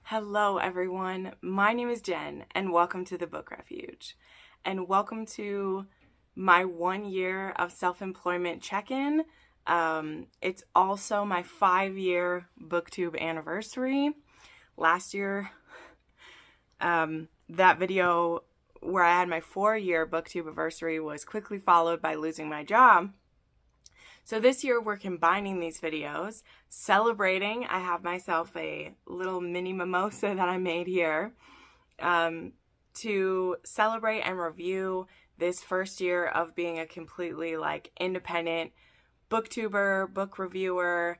Hello everyone, my name is Jen and welcome to the Book Refuge. And welcome to my 1 year of self-employment check-in. It's also my 5-year booktube anniversary. Last year, that video where I had my 4-year booktube anniversary was quickly followed by losing my job. So this year we're combining these videos, celebrating. I have myself a little mini mimosa that I made here to celebrate and review this first year of being a completely independent booktuber, book reviewer,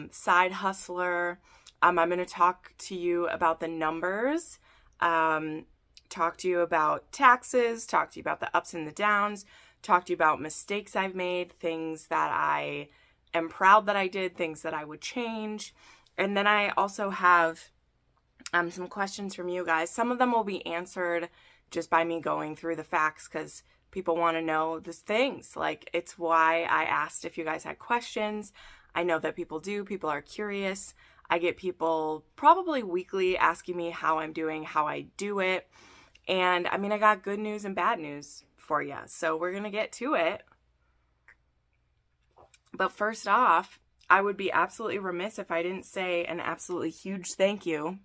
side hustler. I'm going to talk to you about the numbers, talk to you about taxes, talk to you about the ups and the downs, talk to you about mistakes I've made, things that I am proud that I did, things that I would change. And then I also have some questions from you guys. Some of them will be answered just by me going through the facts because people want to know these things. It's why I asked if you guys had questions. I know that people do. People are curious. I get people probably weekly asking me how I'm doing, how I do it. And I got good news and bad news for you. So we're going to get to it. But first off, I would be absolutely remiss if I didn't say an absolutely huge thank you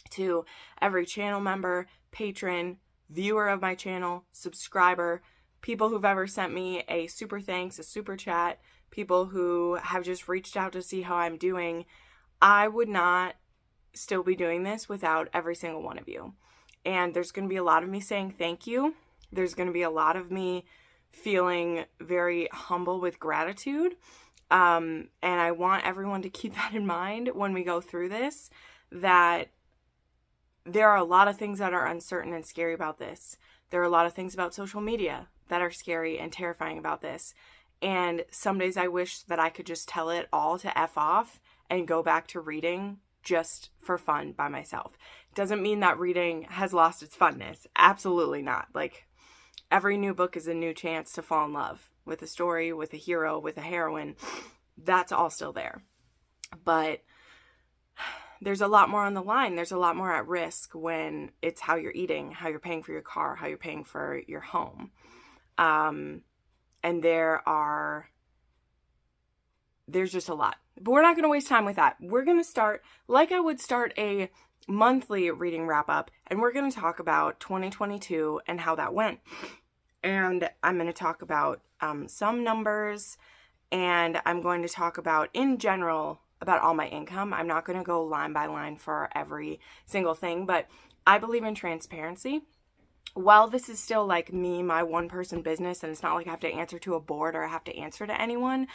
to every channel member, patron, viewer of my channel, subscriber, people who've ever sent me a super thanks, a super chat, people who have just reached out to see how I'm doing. I would not still be doing this without every single one of you. And there's going to be a lot of me saying thank you. There's going to be a lot of me feeling very humble with gratitude. And I want everyone to keep that in mind when we go through this, that there are a lot of things that are uncertain and scary about this. There are a lot of things about social media that are scary and terrifying about this. And some days I wish that I could just tell it all to F off and go back to reading just for fun by myself. Doesn't mean that reading has lost its funness. Absolutely not. Every new book is a new chance to fall in love with a story, with a hero, with a heroine. That's all still there. But there's a lot more on the line. There's a lot more at risk when it's how you're eating, how you're paying for your car, how you're paying for your home. And there's just a lot. But we're not going to waste time with that. We're going to start like I would start a monthly reading wrap up, and we're going to talk about 2022 and how that went. And I'm going to talk about some numbers, and I'm going to talk about, in general, about all my income. I'm not going to go line by line for every single thing, but I believe in transparency. While this is still me, my one-person business, and it's not like I have to answer to a board or I have to answer to anyone,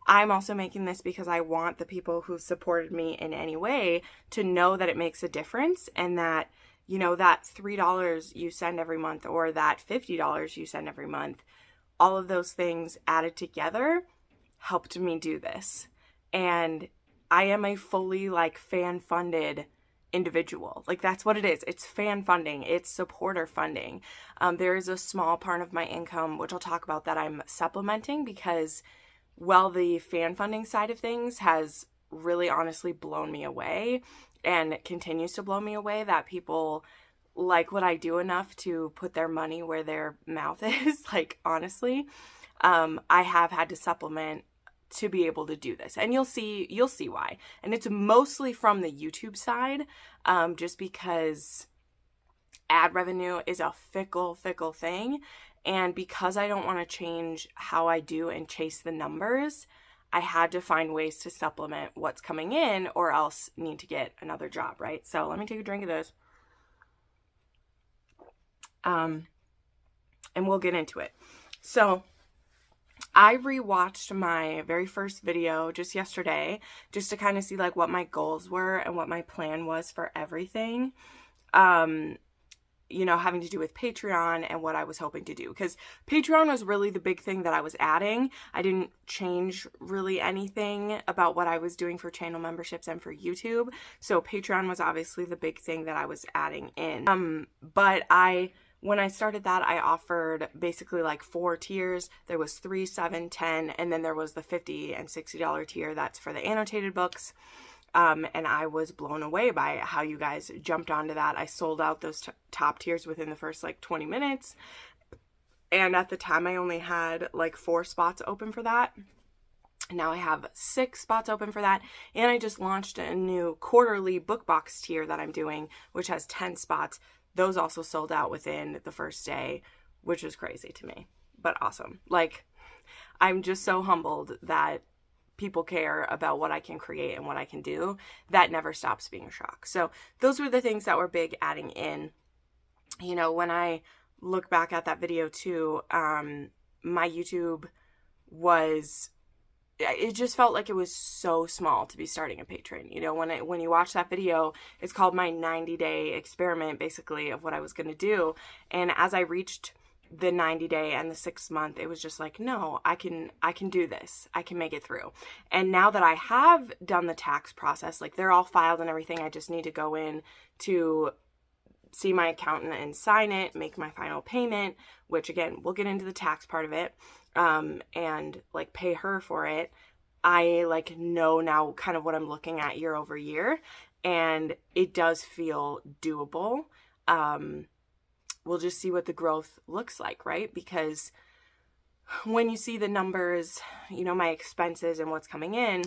I'm also making this because I want the people who've supported me in any way to know that it makes a difference, and that, that $3 you send every month or that $50 you send every month, all of those things added together helped me do this. And I am a fully fan-funded individual. That's what it is. It's fan funding. It's supporter funding. There is a small part of my income, which I'll talk about, that I'm supplementing because while the fan funding side of things has really honestly blown me away and continues to blow me away, that people like what I do enough to put their money where their mouth is, honestly, I have had to supplement to be able to do this. And you'll see why. And it's mostly from the YouTube side, just because ad revenue is a fickle thing. And because I don't want to change how I do and chase the numbers, I had to find ways to supplement what's coming in or else need to get another job, right? So let me take a drink of this. And we'll get into it. So I rewatched my very first video just yesterday, just to kind of see what my goals were and what my plan was for everything. Having to do with Patreon and what I was hoping to do. Because Patreon was really the big thing that I was adding. I didn't change really anything about what I was doing for channel memberships and for YouTube. So Patreon was obviously the big thing that I was adding in. But when I started that, I offered basically 4 tiers. There was $3, $7, $10, and then there was the $50 and $60 tier. That's for the annotated books. And I was blown away by how you guys jumped onto that. I sold out those top tiers within the first like 20 minutes. And at the time I only had like 4 spots open for that. Now I have 6 spots open for that. And I just launched a new quarterly book box tier that I'm doing, which has 10 spots. Those also sold out within the first day, which is crazy to me, but awesome. Like, I'm just so humbled that people care about what I can create and what I can do. That never stops being a shock. So those were the things that were big adding in. You know, when I look back at that video too, my YouTube it just felt like it was so small to be starting a Patreon. You know, when you watch that video, it's called my 90-day experiment, basically, of what I was going to do. And as I reached the 90-day and the 6-month, it was just like, no, I can do this. I can make it through. And now that I have done the tax process, like they're all filed and everything, I just need to go in to see my accountant and sign it, make my final payment, which again, we'll get into the tax part of it, and like pay her for it. I like know now kind of what I'm looking at year over year, and it does feel doable. We'll just see what the growth looks like, right? Because when you see the numbers, you know, my expenses and what's coming in,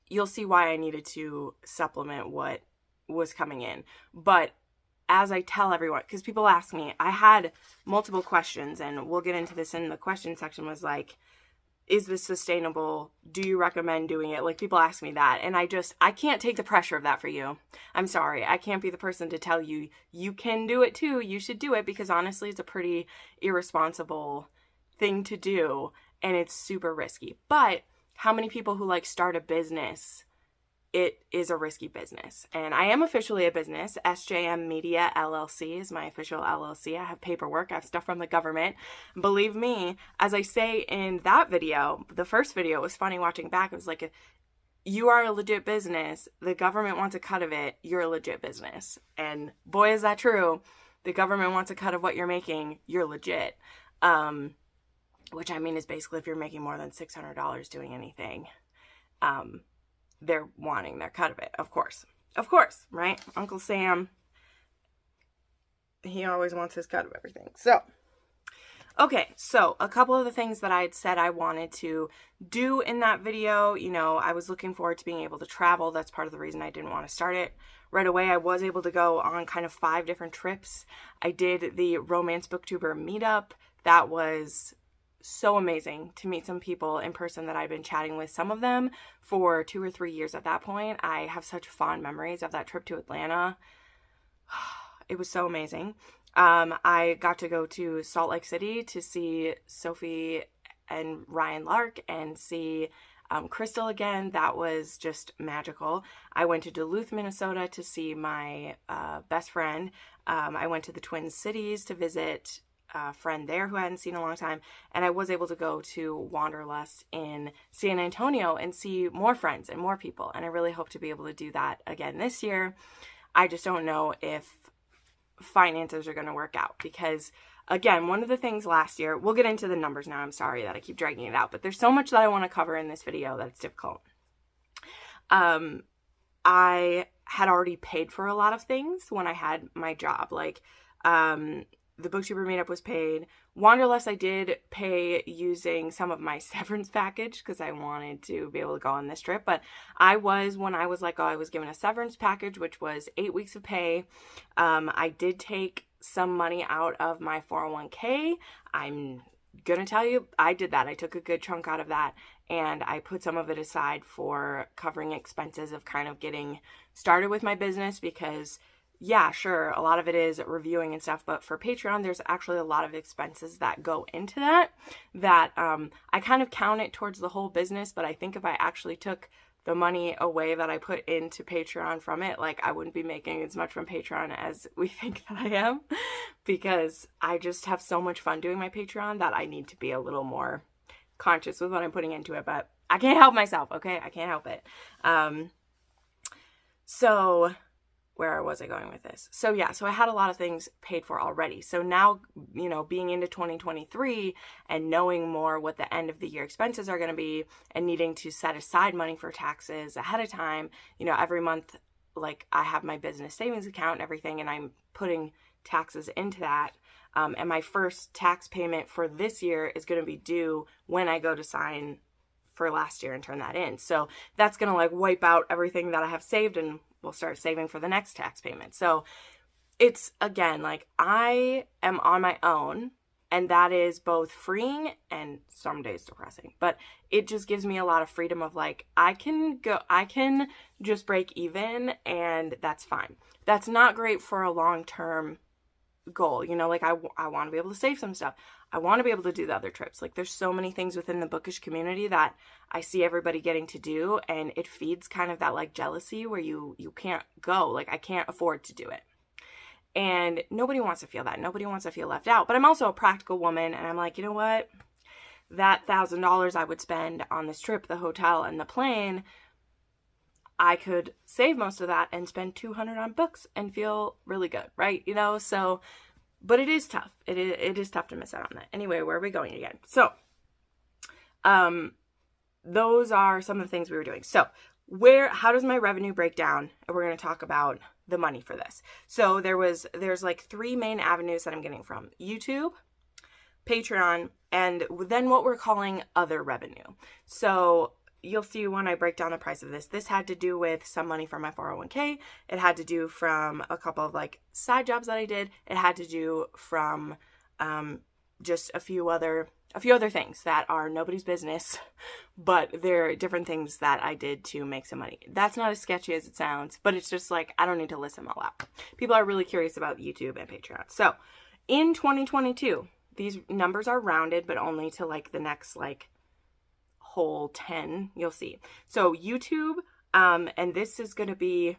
you'll see why I needed to supplement what was coming in. But as I tell everyone, because people ask me, I had multiple questions, and we'll get into this in the question section, was like, is this sustainable? Do you recommend doing it? Like, people ask me that, and I can't take the pressure of that for you. I'm sorry. I can't be the person to tell you, you can do it too. You should do it, because honestly, it's a pretty irresponsible thing to do, and it's super risky. But how many people who like start a business, it is a risky business. And I am officially a business. SJM Media LLC is my official LLC. I have paperwork. I have stuff from the government. Believe me, as I say in that video, the first video, it was funny watching back. It was like, you are a legit business. The government wants a cut of it. You're a legit business. And boy, is that true. The government wants a cut of what you're making. You're legit. Which I mean is basically if you're making more than $600 doing anything, they're wanting their cut of it, of course, right? Uncle Sam, he always wants his cut of everything. So, okay, so a couple of the things that I had said I wanted to do in that video, you know, I was looking forward to being able to travel. That's part of the reason I didn't want to start it right away. I was able to go on kind of 5 different trips. I did the romance booktuber meetup. That was so amazing to meet some people in person that I've been chatting with, some of them for 2 or 3 years at that point. I have such fond memories of that trip to Atlanta. It was so amazing. I got to go to Salt Lake City to see Sophie and Ryan Lark and see Crystal again. That was just magical. I went to Duluth, Minnesota to see my best friend. I went to the Twin Cities to visit a friend there who I hadn't seen in a long time, and I was able to go to Wanderlust in San Antonio and see more friends and more people, and I really hope to be able to do that again this year. I just don't know if finances are going to work out, because again, one of the things last year, we'll get into the numbers now, I'm sorry that I keep dragging it out, but there's so much that I want to cover in this video that's difficult. I had already paid for a lot of things when I had my job, like the booktuber meetup was paid. Wanderlust I did pay using some of my severance package because I wanted to be able to go on this trip. But I was given a severance package, which was 8 weeks of pay. I did take some money out of my 401k. I'm going to tell you, I did that. I took a good chunk out of that, and I put some of it aside for covering expenses of kind of getting started with my business, because yeah, sure, a lot of it is reviewing and stuff, but for Patreon, there's actually a lot of expenses that go into that I kind of count it towards the whole business, but I think if I actually took the money away that I put into Patreon from it, like, I wouldn't be making as much from Patreon as we think that I am, because I just have so much fun doing my Patreon that I need to be a little more conscious with what I'm putting into it, but I can't help myself, okay? I can't help it. So where was I going with this? So yeah, so I had a lot of things paid for already. So now, being into 2023 and knowing more what the end of the year expenses are going to be and needing to set aside money for taxes ahead of time, every month, like I have my business savings account and everything, and I'm putting taxes into that. And my first tax payment for this year is going to be due when I go to sign for last year and turn that in. So that's going to like wipe out everything that I have saved, and we'll start saving for the next tax payment. So it's, again, like I am on my own, and that is both freeing and some days depressing, but it just gives me a lot of freedom of like, I can just break even, and that's fine. That's not great for a long-term goal. Like I want to be able to save some stuff. I want to be able to do the other trips. Like there's so many things within the bookish community that I see everybody getting to do, and it feeds kind of that like jealousy where you can't go. Like I can't afford to do it. And nobody wants to feel that. Nobody wants to feel left out. But I'm also a practical woman, and I'm like, you know what? That $1,000 I would spend on this trip, the hotel and the plane, I could save most of that and spend $200 on books and feel really good, right? So, but it is tough. It is tough to miss out on that. Anyway, where are we going again? So, those are some of the things we were doing. So, how does my revenue break down? And we're going to talk about the money for this. So there's like 3 main avenues that I'm getting from: YouTube, Patreon, and then what we're calling other revenue. So you'll see when I break down the price of this had to do with some money from my 401k. It had to do from a couple of like side jobs that I did. It had to do from just a few other things that are nobody's business, but they're different things that I did to make some money. That's not as sketchy as it sounds, but it's just like, I don't need to list them all out. People are really curious about YouTube and Patreon. So in 2022, these numbers are rounded, but only to like the next like whole 10, you'll see. So YouTube, and this is going to be,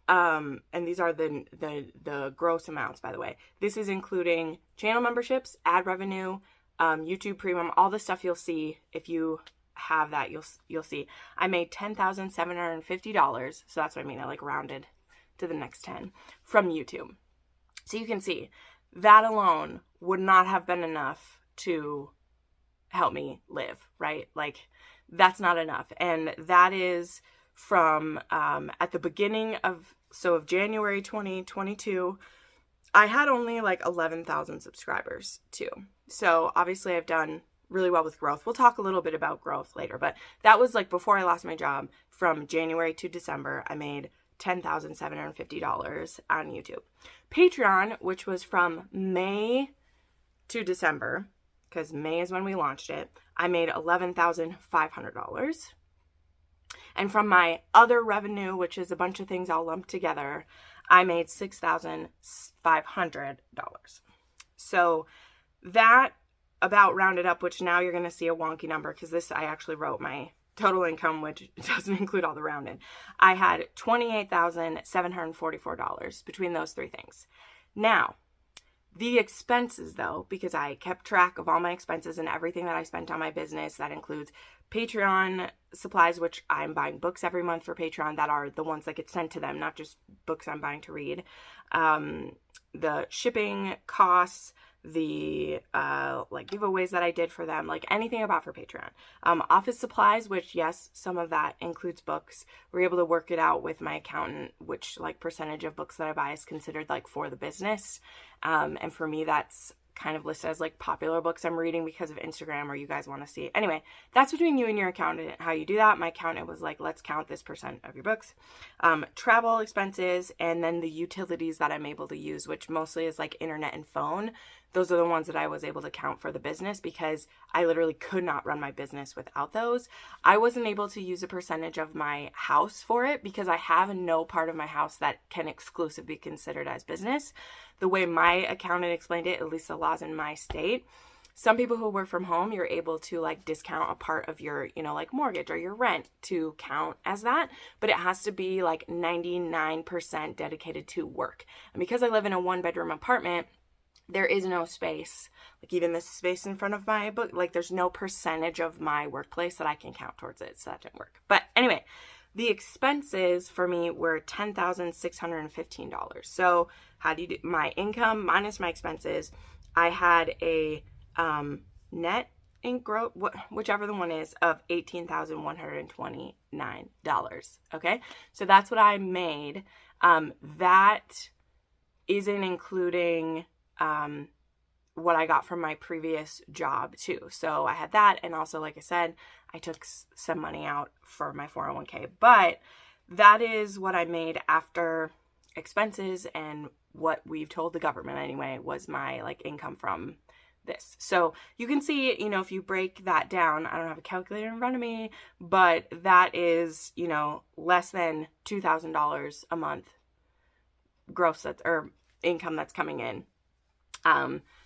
and these are the gross amounts, by the way. This is including channel memberships, ad revenue, YouTube Premium, all the stuff you'll see. If you have that, you'll see. I made $10,750. So that's what I mean. I like rounded to the next 10 from YouTube. So you can see that alone would not have been enough to help me live, right? Like that's not enough. And that is from at the beginning of January 2022, I had only like 11,000 subscribers too. So obviously I've done really well with growth. We'll talk a little bit about growth later, but that was like before I lost my job. From January to December, I made $10,750 on YouTube. Patreon, which was from May to December, because May is when we launched it, I made $11,500. And from my other revenue, which is a bunch of things all lumped together, I made $6,500. So that about rounded up, which now you're going to see a wonky number because this, I actually wrote my total income, which doesn't include all the rounded. I had $28,744 between those 3 things. Now, the expenses though, because I kept track of all my expenses and everything that I spent on my business, that includes Patreon supplies, which I'm buying books every month for Patreon that are the ones that get sent to them, not just books I'm buying to read. The shipping costs, the like giveaways that I did for them, like anything I bought for Patreon. Office supplies, which yes, some of that includes books. We're able to work it out with my accountant, which like percentage of books that I buy is considered like for the business. And for me, that's kind of listed as like popular books I'm reading because of Instagram or you guys want to see. Anyway, that's between you and your accountant, how you do that. My accountant was like, let's count this % of your books. Travel expenses, and then the utilities that I'm able to use, which mostly is like internet and phone. Those are the ones that I was able to count for the business because I literally could not run my business without those. I wasn't able to use a percentage of my house for it because I have no part of my house that can exclusively be considered as business. The way my accountant explained it, at least the laws in my state, some people who work from home, you're able to like discount a part of your, like mortgage or your rent to count as that, but it has to be like 99% dedicated to work. And because I live in a 1-bedroom apartment, there is no space, like even this space in front of my book, like there's no percentage of my workplace that I can count towards it. So that didn't work. But anyway, The expenses for me were $10,615. So how do you do my income minus my expenses? I had a net in growth, whichever the one is, of $18,129. Okay, so that's what I made. That isn't including what I got from my previous job too. So I had that, and also, like I said, I took some money out for my 401k, but that is what I made after expenses and what we've told the government anyway was my like income from this. So you can see, you know, if you break that down, I don't have a calculator in front of me, but that is, you know, less than $2,000 a month gross or income that's coming in.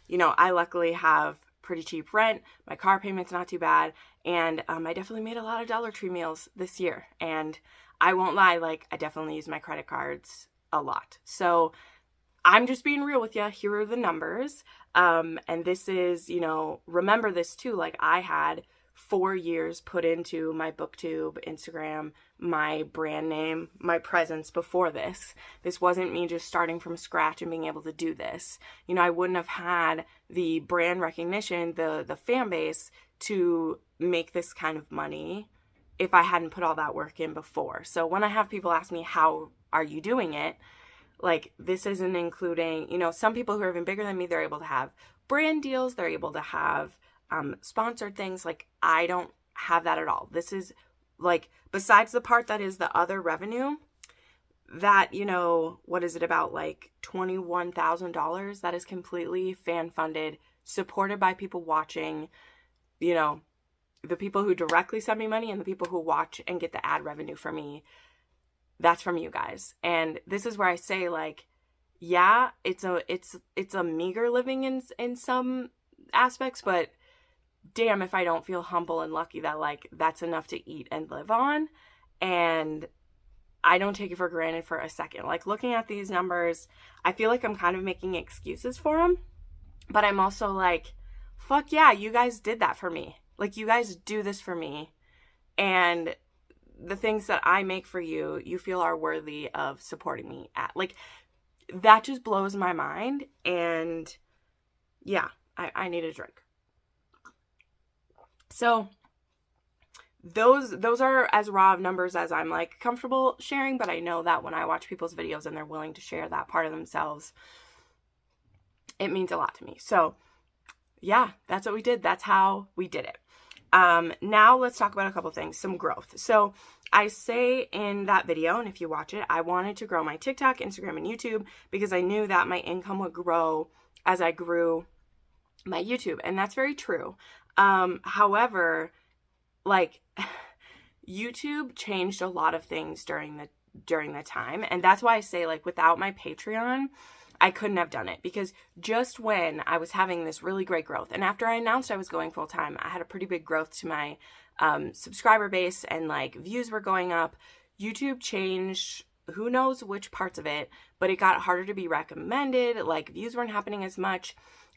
You know, I luckily have pretty cheap rent. My car payment's not too bad. And I definitely made a lot of Dollar Tree meals this year. And I won't lie, like, I definitely use my credit cards a lot. So I'm just being real with you. Here are the numbers. And this is, you know, remember this too. Like, I had 4 years put into my booktube, Instagram, my brand name, my presence before this. This wasn't me just starting from scratch and being able to do this. You know, I wouldn't have had the brand recognition, the fan base to make this kind of money if I hadn't put all that work in before. So when I have people ask me, how are you doing it? Like, this isn't including, you know, some people who are even bigger than me, they're able to have brand deals. They're able to have sponsored things. Like, I don't have that at all. This is like, besides the part that is the other revenue, that, you know, what is it, about like $21,000 that is completely fan funded, supported by people watching, you know, the people who directly send me money and the people who watch and get the ad revenue for me. That's from you guys. And this is where I say, like, yeah, it's a meager living in some aspects, but damn if I don't feel humble and lucky that, like, that's enough to eat and live on. And I don't take it for granted for a second. Like, looking at these numbers, I feel like I'm kind of making excuses for them, but I'm also like, fuck yeah, you guys did that for me. Like, you guys do this for me. And the things that I make for you, you feel are worthy of supporting me at. Like, that just blows my mind. And yeah, I need a drink. So those are as raw of numbers as I'm like comfortable sharing, but I know that when I watch people's videos and they're willing to share that part of themselves, it means a lot to me. So yeah, that's what we did. That's how we did it. Now let's talk about a couple things, some growth. So I say in that video, and if you watch it, I wanted to grow my TikTok, Instagram, and YouTube because I knew that my income would grow as I grew my YouTube. And that's very true. However, like, YouTube changed a lot of things during the time. And that's why I say, like, without my Patreon, I couldn't have done it, because just when I was having this really great growth, and after I announced I was going full time, I had a pretty big growth to my subscriber base, and like views were going up. YouTube changed, who knows which parts of it, but it got harder to be recommended. Like, views weren't happening as much.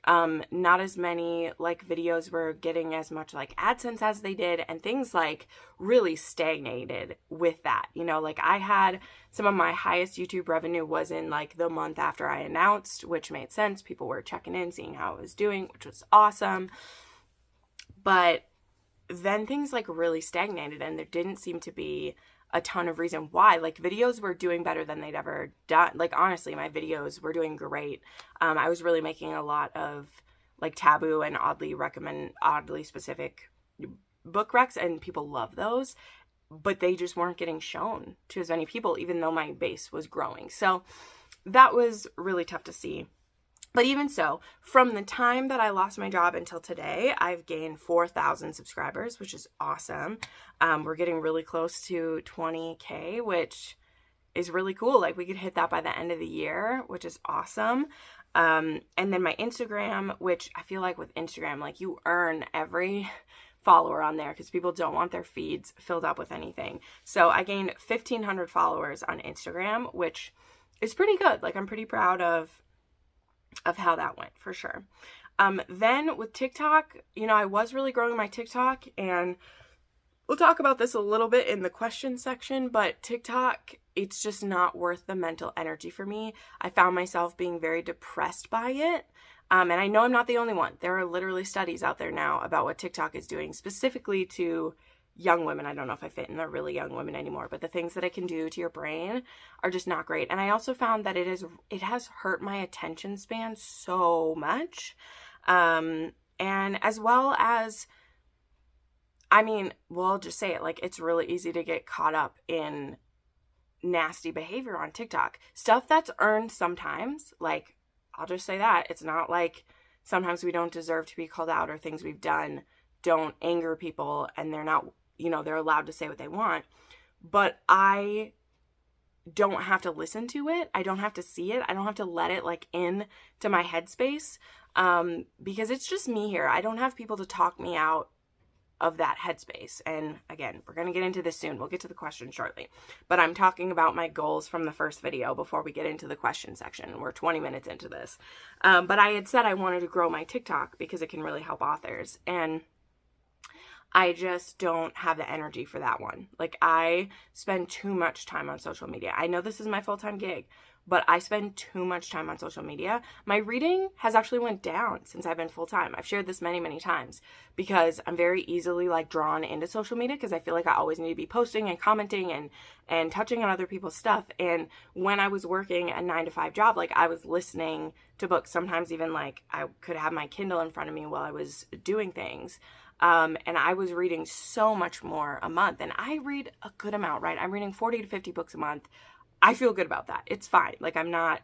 Not as many like videos were getting as much like AdSense as they did, and things like really stagnated with that. You know, like, I had some of my highest YouTube revenue was in like the month after I announced, which made sense. People were checking in, seeing how I was doing, which was awesome. But then things like really stagnated, and there didn't seem to be a ton of reason why. Like, videos were doing better than they'd ever done. Like, honestly, my videos were doing great. I was really making a lot of like taboo and oddly specific book recs, and people love those, but they just weren't getting shown to as many people, even though my base was growing. So that was really tough to see. But even so, from the time that I lost my job until today, I've gained 4,000 subscribers, which is awesome. We're getting really close to 20K, which is really cool. Like, we could hit that by the end of the year, which is awesome. And then my Instagram, which I feel like with Instagram, like, you earn every follower on there because people don't want their feeds filled up with anything. So I gained 1,500 followers on Instagram, which is pretty good. Like, I'm pretty proud of how that went, for sure. Then with TikTok, you know, I was really growing my TikTok, and We'll talk about this a little bit in the question section, but TikTok, it's just not worth the mental energy for me. I found myself being very depressed by it. And I know I'm not the only one. There are literally studies out there now about what TikTok is doing specifically to young women. I don't know if I fit in the really young women anymore, but the things that it can do to your brain are just not great. And I also found that it has hurt my attention span so much. And as well as, I mean, well, I'll just say it, like, it's really easy to get caught up in nasty behavior on TikTok. Stuff that's earned sometimes, like, I'll just say that. It's not like sometimes we don't deserve to be called out or things we've done don't anger people and they're not, they're allowed to say what they want. But I don't have to listen to it. I don't have to see it. I don't have to let it like in to my headspace because it's just me here. I don't have people to talk me out of that headspace. And again, we're going to get into this soon. We'll get to the question shortly. But I'm talking about my goals from the first video before we get into the question section. We're 20 minutes into this. But I had said I wanted to grow my TikTok because it can really help authors. And I just don't have the energy for that one. Like, I spend too much time on social media. I know this is my full-time gig, but I spend too much time on social media. My reading has actually went down since I've been full-time. I've shared this many, many times because I'm very easily like drawn into social media because I feel like I always need to be posting and commenting and touching on other people's stuff. And when I was working a 9-to-5 job, like, I was listening to books. Sometimes even like I could have my Kindle in front of me while I was doing things. And I was reading so much more a month, and I read a good amount, right? I'm reading 40 to 50 books a month. I feel good about that. It's fine. Like, I'm not,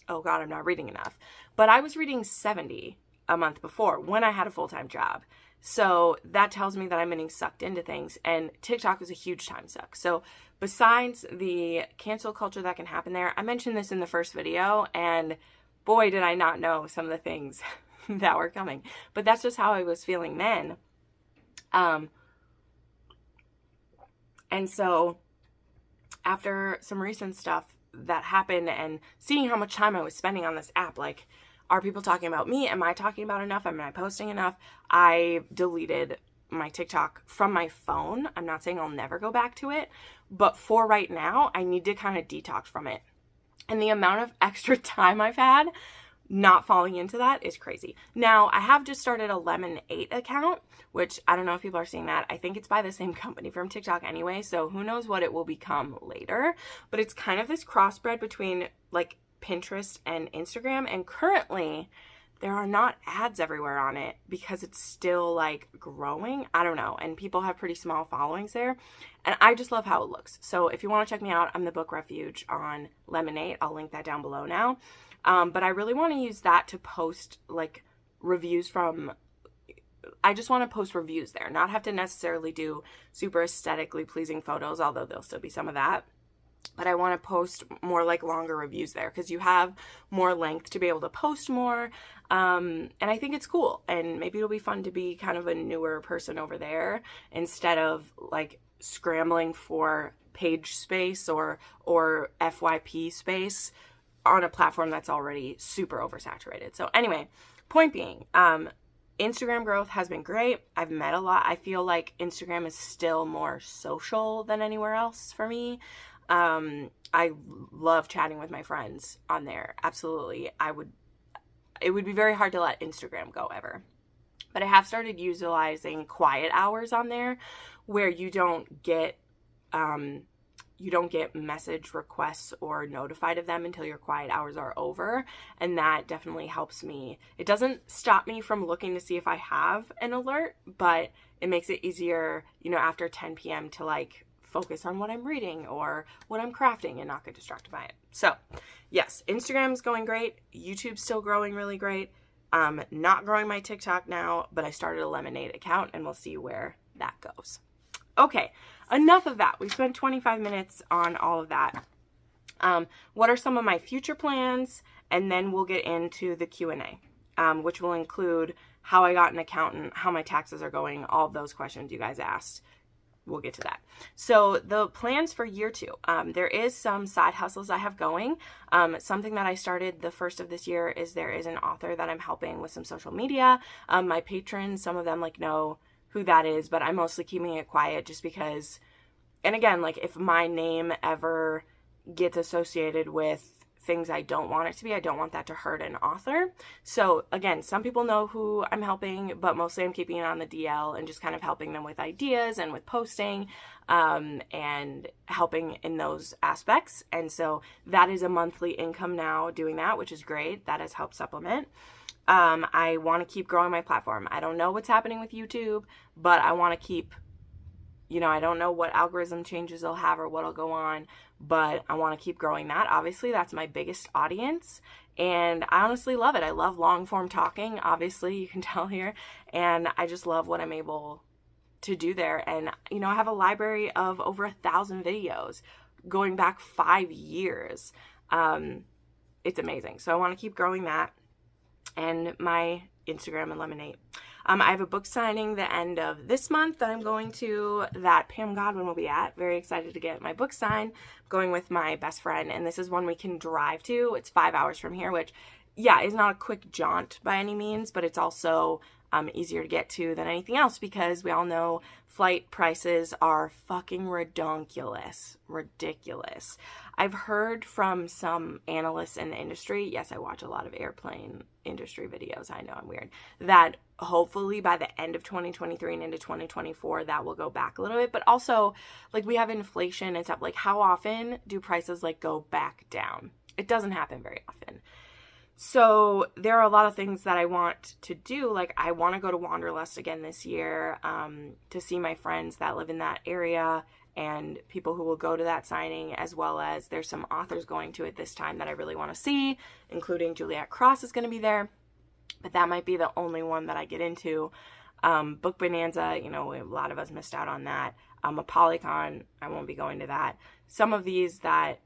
oh God, I'm not reading enough. But I was reading 70 a month before when I had a full-time job. So that tells me that I'm getting sucked into things, and TikTok is a huge time suck. So besides the cancel culture that can happen there, I mentioned this in the first video, and boy, did I not know some of the things that were coming. But that's just how I was feeling then. And so after some recent stuff that happened and seeing how much time I was spending on this app, like, are people talking about me? Am I talking about enough? Am I posting enough? I deleted my TikTok from my phone. I'm not saying I'll never go back to it, but for right now, I need to kind of detox from it. And the amount of extra time I've had not falling into that is crazy. Now, I have just started a Lemon8 account, which I don't know if people are seeing that. I think it's by the same company from TikTok anyway, so who knows what it will become later. But it's kind of this crossbred between like Pinterest and Instagram, and currently there are not ads everywhere on it because it's still like growing. I don't know, and people have pretty small followings there, and I just love how it looks. So if you want to check me out, I'm the book Refuge on Lemon8. I'll link that down below now. But I really want to use that to post like reviews from, I just want to post reviews there, not have to necessarily do super aesthetically pleasing photos, although there'll still be some of that. But I want to post more like longer reviews there because you have more length to be able to post more. And I think it's cool. And maybe it'll be fun to be kind of a newer person over there instead of like scrambling for page space or FYP space on a platform that's already super oversaturated. So anyway, point being, Instagram growth has been great. I've met a lot. I feel like Instagram is still more social than anywhere else for me. I love chatting with my friends on there. Absolutely. It would be very hard to let Instagram go ever. But I have started utilizing quiet hours on there where you don't get message requests or notified of them until your quiet hours are over. And that definitely helps me. It doesn't stop me from looking to see if I have an alert, but it makes it easier, after 10 p.m. to like focus on what I'm reading or what I'm crafting and not get distracted by it. So yes, Instagram's going great. YouTube's still growing really great. Not growing my TikTok now, but I started a Lemon8 account and we'll see where that goes. Okay, enough of that. We spent 25 minutes on all of that. What are some of my future plans? And then we'll get into the Q&A, which will include how I got an accountant, how my taxes are going, all of those questions you guys asked. We'll get to that. So the plans for year 2, there is some side hustles I have going. Something that I started the first of this year is there is an author that I'm helping with some social media. My patrons, some of them know who that is, but I'm mostly keeping it quiet just because, and again, like if my name ever gets associated with things I don't want it to be, I don't want that to hurt an author. So again, some people know who I'm helping, but mostly I'm keeping it on the DL and just kind of helping them with ideas and with posting, and helping in those aspects. And so that is a monthly income now doing that, which is great. That has helped supplement. I want to keep growing my platform. I don't know what's happening with YouTube, but I want to keep, I don't know what algorithm changes they'll have or what'll go on, but I want to keep growing that. Obviously, that's my biggest audience, and I honestly love it. I love long form talking, obviously, you can tell here, and I just love what I'm able to do there. And, I have a library of over 1,000 videos going back 5 years. It's amazing. So I want to keep growing that, and my Instagram and Lemonade. I have a book signing the end of this month that I'm going to, that Pam Godwin will be at. Very excited to get my book signed. Going with my best friend, and this is one we can drive to. It's 5 hours from here, which, yeah, is not a quick jaunt by any means, but it's also easier to get to than anything else, because we all know flight prices are fucking ridiculous. I've heard from some analysts in the industry, yes, I watch a lot of airplane industry videos, I know I'm weird, that hopefully by the end of 2023 and into 2024, that will go back a little bit. But also, like, we have inflation and stuff. Like, how often do prices, like, go back down? It doesn't happen very often. So there are a lot of things that I want to do. Like, I want to go to Wanderlust again this year, to see my friends that live in that area and people who will go to that signing, as well as there's some authors going to it this time that I really want to see, including Juliet Cross is going to be there, but that might be the only one that I get into. Book Bonanza, a lot of us missed out on that. A Polycon, I won't be going to that. Some of these that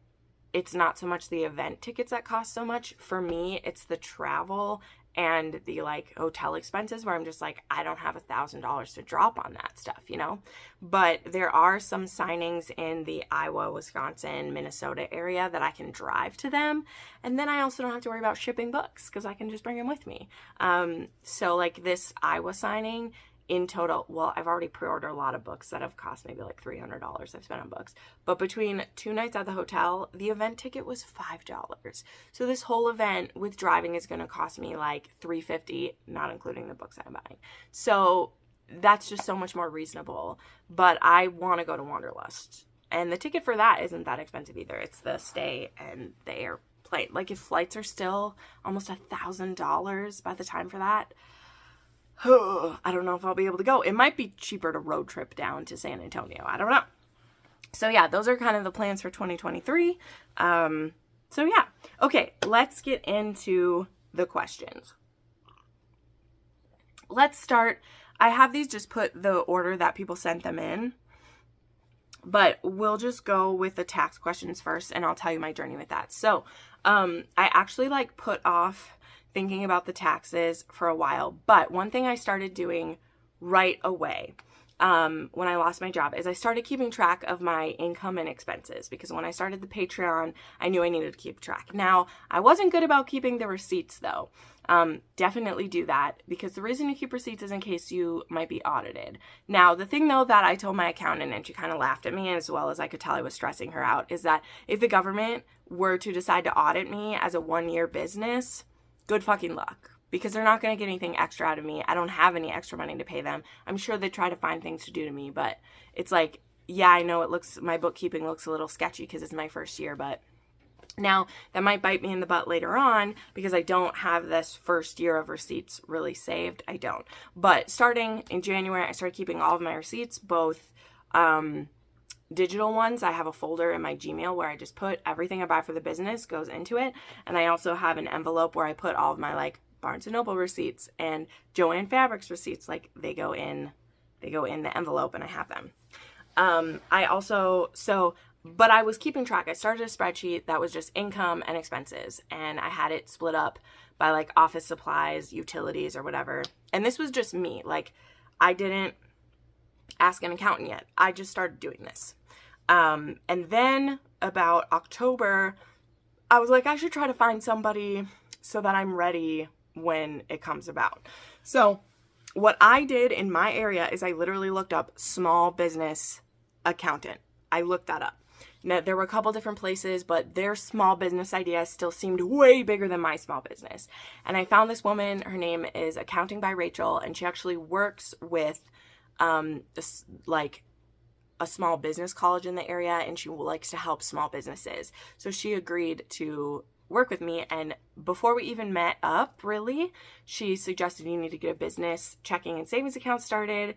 it's not so much the event tickets that cost so much. For me, it's the travel and the like hotel expenses where I'm just like, I don't have $1,000 to drop on that stuff, But there are some signings in the Iowa, Wisconsin, Minnesota area that I can drive to them. And then I also don't have to worry about shipping books because I can just bring them with me. So like this Iowa signing, in total, well, I've already pre-ordered a lot of books that have cost maybe like $300 I've spent on books. But between 2 nights at the hotel, the event ticket was $5. So this whole event with driving is going to cost me like $350, not including the books I'm buying. So that's just so much more reasonable. But I want to go to Wanderlust. And the ticket for that isn't that expensive either. It's the stay and the airplane. Like if flights are still almost $1,000 by the time for that, I don't know if I'll be able to go. It might be cheaper to road trip down to San Antonio. I don't know. So yeah, those are kind of the plans for 2023. So yeah. Okay, let's get into the questions. Let's start. I have these just put the order that people sent them in, but we'll just go with the tax questions first, and I'll tell you my journey with that. So I actually put off thinking about the taxes for a while, but one thing I started doing right away when I lost my job is I started keeping track of my income and expenses, because when I started the Patreon, I knew I needed to keep track. Now, I wasn't good about keeping the receipts though. Definitely do that, because the reason you keep receipts is in case you might be audited. Now, the thing though that I told my accountant, and she kind of laughed at me, as well as I could tell I was stressing her out, is that if the government were to decide to audit me as a 1-year business, good fucking luck, because they're not going to get anything extra out of me. I don't have any extra money to pay them. I'm sure they try to find things to do to me, but it's like, yeah, I know my bookkeeping looks a little sketchy because it's my first year, but now that might bite me in the butt later on because I don't have this first year of receipts really saved. I don't. But starting in January, I started keeping all of my receipts, both digital ones. I have a folder in my Gmail where I just put everything I buy for the business goes into it. And I also have an envelope where I put all of my Barnes & Noble receipts and Joann Fabrics receipts. They go in the envelope and I have them. But I was keeping track. I started a spreadsheet that was just income and expenses, and I had it split up by office supplies, utilities, or whatever. And this was just me. I didn't ask an accountant yet. I just started doing this. And then about October, I was like, I should try to find somebody so that I'm ready when it comes about. So what I did in my area is I literally looked up small business accountant. I looked that up. Now, there were a couple different places, but their small business idea still seemed way bigger than my small business. And I found this woman. Her name is Accounting by Rachel, and she actually works with like a small business college in the area, and she likes to help small businesses. So she agreed to work with me, and before we even met up, really, she suggested you need to get a business checking and savings account started.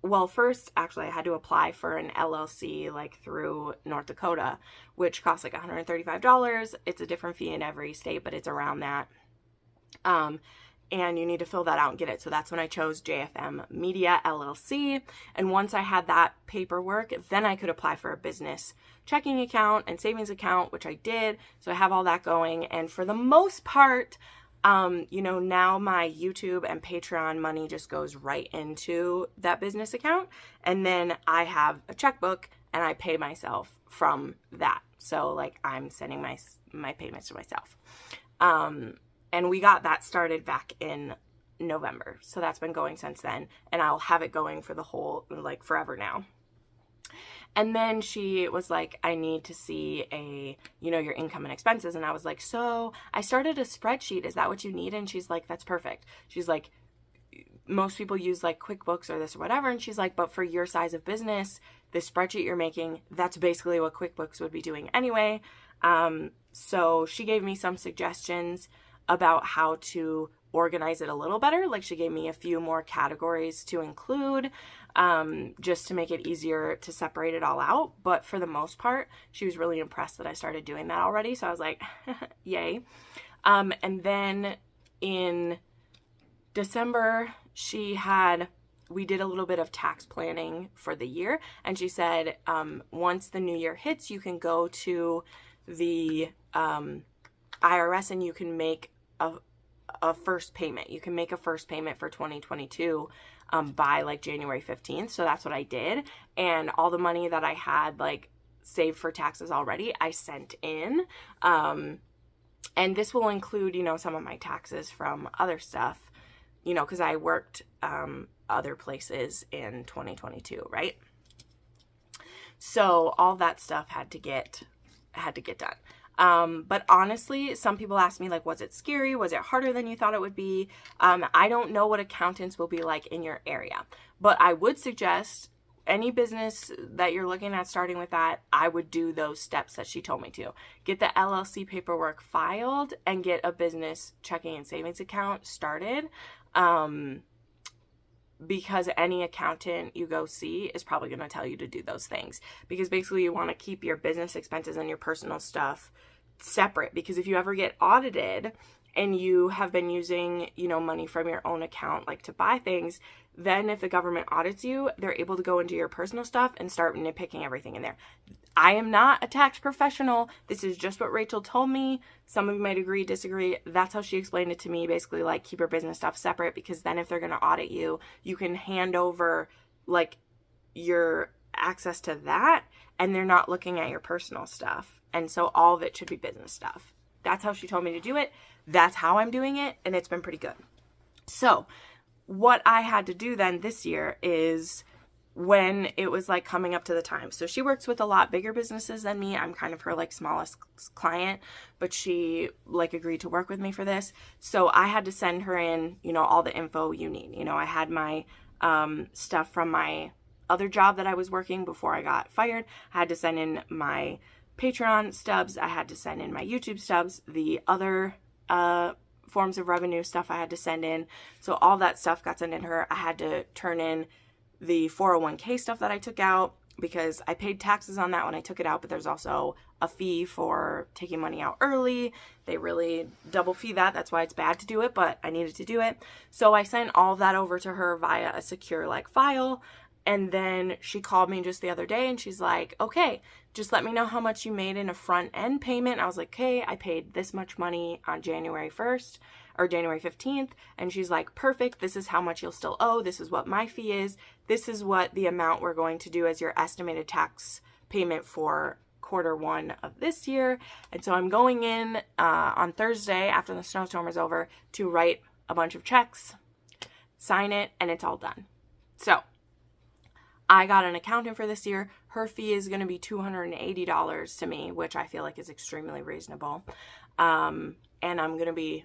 Well, first, actually, I had to apply for an LLC, like, through North Dakota, which costs like $135. It's a different fee in every state, but it's around that. And you need to fill that out and get it. So that's when I chose JFM Media LLC. And once I had that paperwork, then I could apply for a business checking account and savings account, which I did. So I have all that going. And for the most part, now my YouTube and Patreon money just goes right into that business account. And then I have a checkbook and I pay myself from that. So like I'm sending my payments to myself. And we got that started back in November. So that's been going since then. And I'll have it going for the whole, like forever now. And then she was like, I need to see your income and expenses. And I was like, so I started a spreadsheet. Is that what you need? And she's like, that's perfect. She's like, most people use like QuickBooks or this or whatever. And she's like, but for your size of business, the spreadsheet you're making, that's basically what QuickBooks would be doing anyway. So she gave me some suggestions about how to organize it a little better. Like she gave me a few more categories to include, just to make it easier to separate it all out. But for the most part, she was really impressed that I started doing that already. So I was like, yay. And then in December, we did a little bit of tax planning for the year. And she said, once the new year hits, you can go to the IRS and you can make a first payment. You can make a first payment for 2022 by like January 15th. So that's what I did. And all the money that I had like saved for taxes already, I sent in. And this will include, some of my taxes from other stuff, because I worked other places in 2022, right? So all that stuff had to get done. But honestly, some people ask me, like, was it scary? Was it harder than you thought it would be? I don't know what accountants will be like in your area, but I would suggest any business that you're looking at starting with that, I would do those steps that she told me to. Get the LLC paperwork filed and get a business checking and savings account started. Because any accountant you go see is probably going to tell you to do those things. Because basically you want to keep your business expenses and your personal stuff separate. Because if you ever get audited and you have been using, money from your own account, like to buy things, then if the government audits you, they're able to go into your personal stuff and start nitpicking everything in there. I am not a tax professional. This is just what Rachel told me. Some of you might agree, disagree. That's how she explained it to me. Basically, like, keep your business stuff separate, because then if they're going to audit you, you can hand over like your access to that and they're not looking at your personal stuff. And so all of it should be business stuff. That's how she told me to do it. That's how I'm doing it. And it's been pretty good. So what I had to do then this year is when it was like coming up to the time. So she works with a lot bigger businesses than me. I'm kind of her like smallest client, but she like agreed to work with me for this. So I had to send her in, all the info you need. I had my stuff from my other job that I was working before I got fired. I had to send in my Patreon stubs. I had to send in my YouTube stubs, the other forms of revenue stuff I had to send in. So all that stuff got sent in her. I had to turn in the 401k stuff that I took out, because I paid taxes on that when I took it out, but there's also a fee for taking money out early. They really double fee that. That's why it's bad to do it, but I needed to do it. So I sent all of that over to her via a secure like file. And then she called me just the other day and she's like, okay, just let me know how much you made in a front end payment. I was like, okay, I paid this much money on January 1st or January 15th. And she's like, perfect. This is how much you'll still owe. This is what my fee is. This is what the amount we're going to do as your estimated tax payment for Q1 of this year. And so I'm going in on Thursday after the snowstorm is over to write a bunch of checks, sign it, and it's all done. So I got an accountant for this year. Her fee is going to be $280 to me, which I feel like is extremely reasonable. And I'm going to be,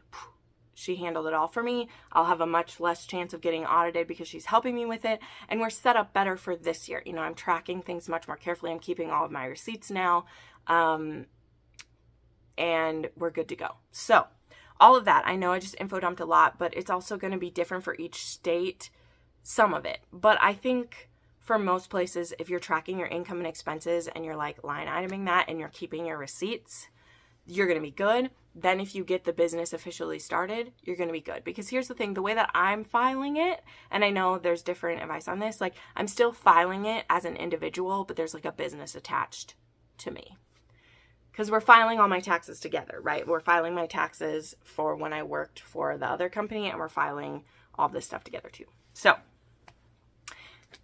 she handled it all for me. I'll have a much less chance of getting audited because she's helping me with it. And we're set up better for this year. You know, I'm tracking things much more carefully. I'm keeping all of my receipts now. And we're good to go. So all of that, I know I just info dumped a lot, but it's also going to be different for each state, some of it. But I think for most places, if you're tracking your income and expenses and you're like line iteming that and you're keeping your receipts, you're going to be good. Then if you get the business officially started, you're going to be good. Because here's the thing, the way that I'm filing it, and I know there's different advice on this, like I'm still filing it as an individual, but there's like a business attached to me. Because we're filing all my taxes together, right? We're filing my taxes for when I worked for the other company, and we're filing all this stuff together too. So,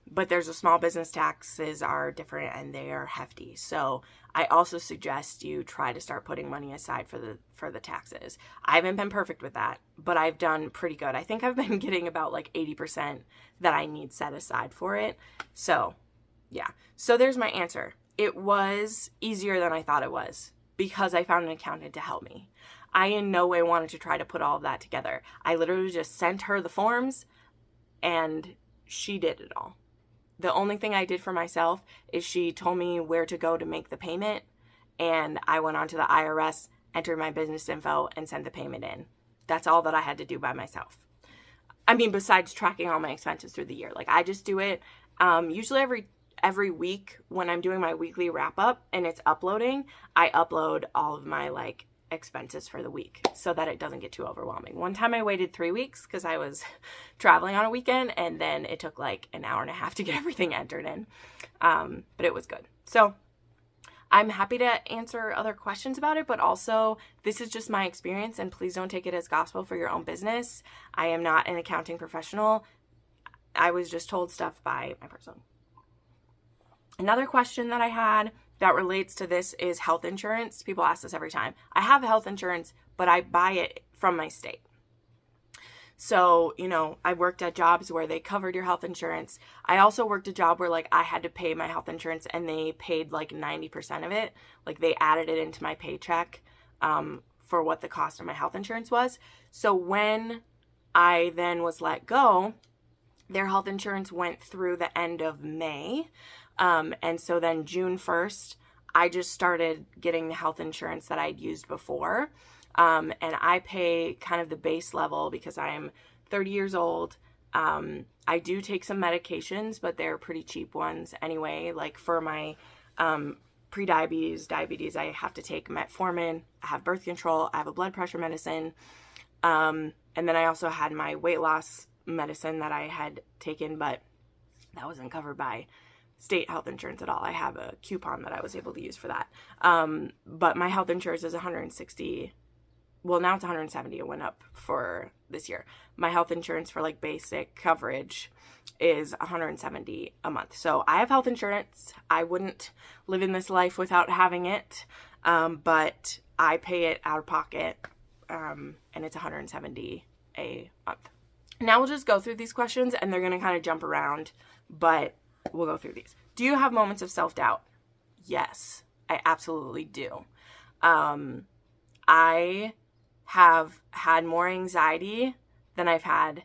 but there's a small business taxes are different and they are hefty. So I also suggest you try to start putting money aside for the taxes. I haven't been perfect with that, but I've done pretty good. I think I've been getting about like 80% that I need set aside for it. So yeah. So there's my answer. It was easier than I thought it was because I found an accountant to help me. I in no way wanted to try to put all of that together. I literally just sent her the forms and she did it all. The only thing I did for myself is she told me where to go to make the payment, and I went onto the IRS, entered my business info, and sent the payment in. That's all that I had to do by myself. I mean, besides tracking all my expenses through the year. Like, I just do it usually every week when I'm doing my weekly wrap-up and it's uploading, I upload all of my, like, expenses for the week so that it doesn't get too overwhelming. One time I waited 3 weeks because I was traveling on a weekend, and then it took like an hour and a half to get everything entered in. But it was good. So I'm happy to answer other questions about it, but also this is just my experience, and please don't take it as gospel for your own business. I am not an accounting professional. I was just told stuff by my person. Another question that I had that relates to this is health insurance. People ask this every time. I have health insurance, but I buy it from my state. So, you know, I worked at jobs where they covered your health insurance. I also worked a job where like I had to pay my health insurance and they paid like 90% of it. Like they added it into my paycheck for what the cost of my health insurance was. So when I then was let go, their health insurance went through the end of May. And so then June 1st, I just started getting the health insurance that I'd used before. And I pay kind of the base level because I'm 30 years old. I do take some medications, but they're pretty cheap ones anyway. Like for my diabetes, I have to take metformin. I have birth control. I have a blood pressure medicine. And then I also had my weight loss medicine that I had taken, but that wasn't covered by state health insurance at all. I have a coupon that I was able to use for that. But my health insurance is $160. Well, now it's $170. It went up for this year. My health insurance for like basic coverage is $170 a month. So I have health insurance. I wouldn't live in this life without having it. But I pay it out of pocket. And it's $170 a month. Now we'll just go through these questions and they're going to kind of jump around, but we'll go through these. Do you have moments of self-doubt? Yes, I absolutely do. I have had more anxiety than I've had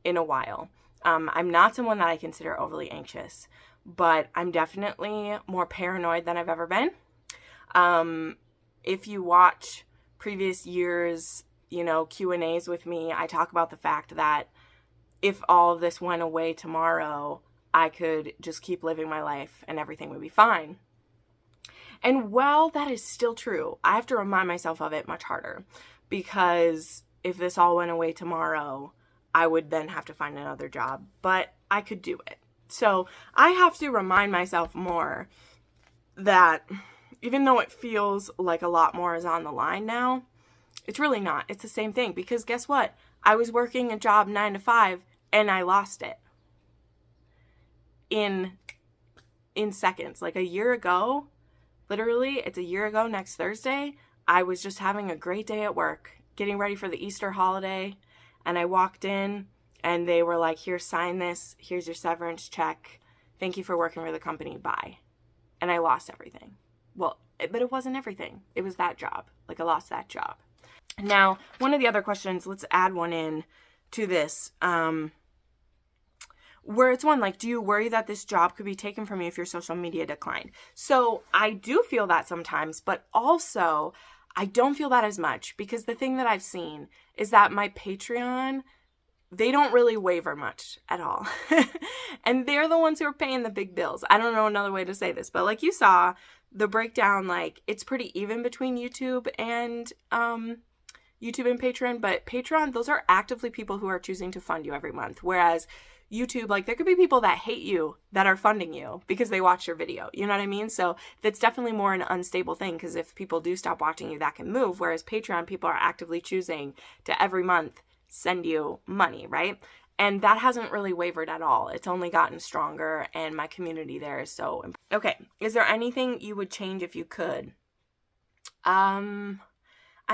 in a while. I'm not someone that I consider overly anxious, but I'm definitely more paranoid than I've ever been. If you watch previous years, you know, Q&As with me, I talk about the fact that if all of this went away tomorrow, I could just keep living my life and everything would be fine. And while that is still true, I have to remind myself of it much harder, because if this all went away tomorrow, I would then have to find another job, but I could do it. So I have to remind myself more that even though it feels like a lot more is on the line now, it's really not. It's the same thing, because guess what? I was working a job 9 to 5 and I lost it in seconds. Like a year ago, literally, it's a year ago next Thursday, I was just having a great day at work, getting ready for the Easter holiday, and I walked in And they were like, here, sign this. Here's your severance check. Thank you for working for the company. Bye. And I lost everything. Well, but it wasn't everything. It was that job. Like, I lost that job. Now, one of the other questions, let's add one in to this. Where it's one, like, do you worry that this job could be taken from you if your social media declined? So I do feel that sometimes, but also I don't feel that as much, because the thing that I've seen is that my Patreon, they don't really waver much at all. And they're the ones who are paying the big bills. I don't know another way to say this, but like you saw the breakdown, like it's pretty even between YouTube and Patreon, but Patreon, those are actively people who are choosing to fund you every month. Whereas YouTube, like there could be people that hate you that are funding you because they watch your video. You know what I mean? So that's definitely more an unstable thing, because if people do stop watching you, that can move. Whereas Patreon, people are actively choosing to every month send you money, right? And that hasn't really wavered at all. It's only gotten stronger, and my community there is so important. Okay, is there anything you would change if you could? I